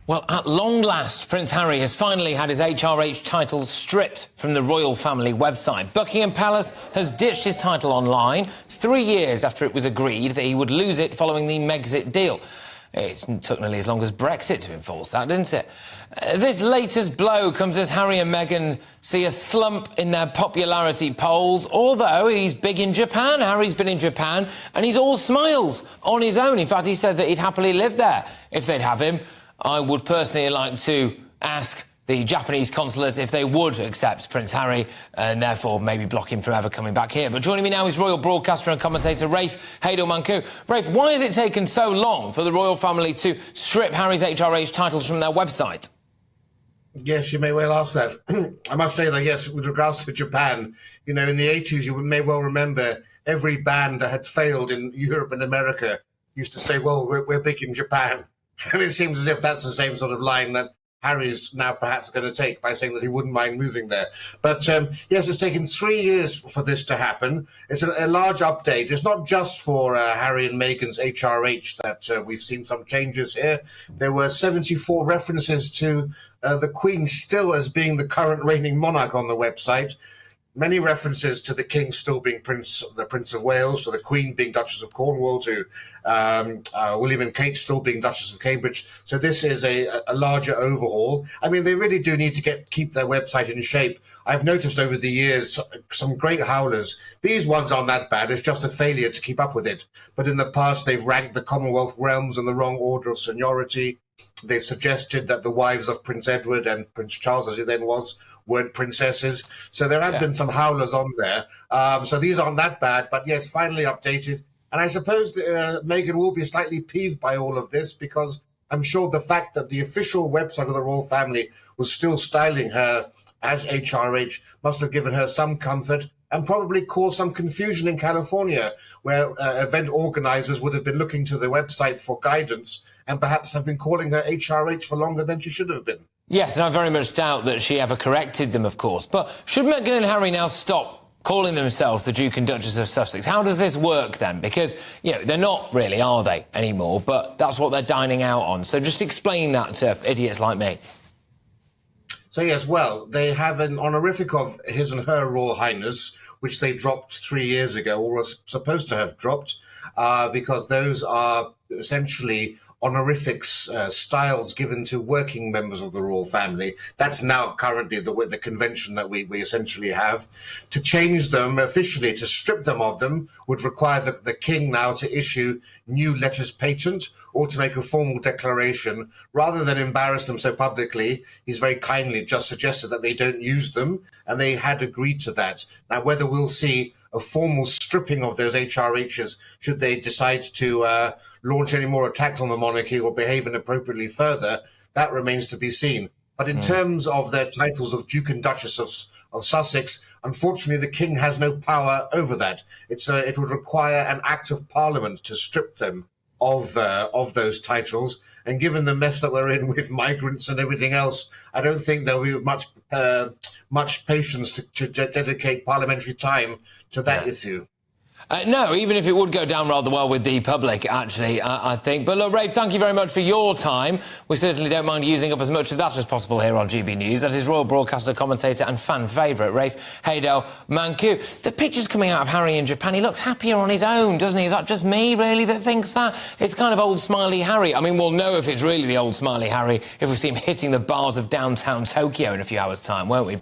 Well, at long last, Prince Harry has finally had his HRH title stripped from the royal family website. Buckingham Palace has ditched his title online 3 years after it was agreed that he would lose it following the Megxit deal. It took nearly as long as Brexit to enforce that, didn't it? This latest blow comes as Harry and Meghan see a slump in their popularity polls, although he's big in Japan. Harry's been in Japan and he's all smiles on his own. In fact, he said that he'd happily live there if they'd have him. I would personally like to ask the Japanese consulate if they would accept Prince Harry and therefore maybe block him from ever coming back here. But joining me now is royal broadcaster and commentator Rafe Heydel-Mankoo. Rafe, why has it taken so long for the royal family to strip Harry's HRH titles from their website? Yes, you may well ask that. I must say that, yes, with regards to Japan, you know, in the 80s, you may well remember every band that had failed in Europe and America used to say, well, we're big in Japan. And it seems as if that's the same sort of line that Harry's now perhaps going to take by saying that he wouldn't mind moving there. But yes, it's taken 3 years for this to happen. It's a large update. It's not just for Harry and Meghan's HRH that we've seen some changes here. There were 74 references to the Queen still as being the current reigning monarch on the website. Many references to the King still being the Prince of Wales, to the Queen being Duchess of Cornwall, to William and Kate still being Duchess of Cambridge. So this is a larger overhaul. I mean, they really do need to keep their website in shape. I've noticed over the years some great howlers. These ones aren't that bad. It's just a failure to keep up with it. But in the past, they've ranked the Commonwealth realms in the wrong order of seniority. They've suggested that the wives of Prince Edward and Prince Charles, as he then was, weren't princesses. So there have been some howlers on there. So these aren't that bad, but yes, finally updated. And I suppose Meghan will be slightly peeved by all of this because I'm sure the fact that the official website of the royal family was still styling her as HRH must have given her some comfort and probably caused some confusion in California, where event organizers would have been looking to the website for guidance and perhaps have been calling her HRH for longer than she should have been. Yes, and I very much doubt that she ever corrected them, of course. But should Meghan and Harry now stop calling themselves the Duke and Duchess of Sussex? How does this work then? Because, you know, they're not really, are they, anymore? But that's what they're dining out on. So just explain that to idiots like me. So, yes, well, they have an honorific of His and Her Royal Highness, which they dropped 3 years ago, or was supposed to have dropped, because those are essentially honorifics, styles given to working members of the royal family. That's now currently the convention that we essentially have. To change them officially, to strip them of them, would require the king now to issue new letters patent or to make a formal declaration. Rather than embarrass them so publicly, he's very kindly just suggested that they don't use them, and they had agreed to that. Now, whether we'll see a formal stripping of those HRHs should they decide to launch any more attacks on the monarchy or behave inappropriately further, that remains to be seen. But in terms of their titles of Duke and Duchess of Sussex, unfortunately, the king has no power over that. It would require an act of parliament to strip them of those titles. And given the mess that we're in with migrants and everything else, I don't think there'll be much patience to dedicate parliamentary time to that issue. No, even if it would go down rather well with the public, actually, I think. But look, Rafe, thank you very much for your time. We certainly don't mind using up as much of that as possible here on GB News. That is royal broadcaster, commentator and fan favourite, Rafe Heydel-Mankoo. The pictures coming out of Harry in Japan, he looks happier on his own, doesn't he? Is that just me, really, that thinks that? It's kind of old smiley Harry. I mean, we'll know if it's really the old smiley Harry if we see him hitting the bars of downtown Tokyo in a few hours' time, won't we?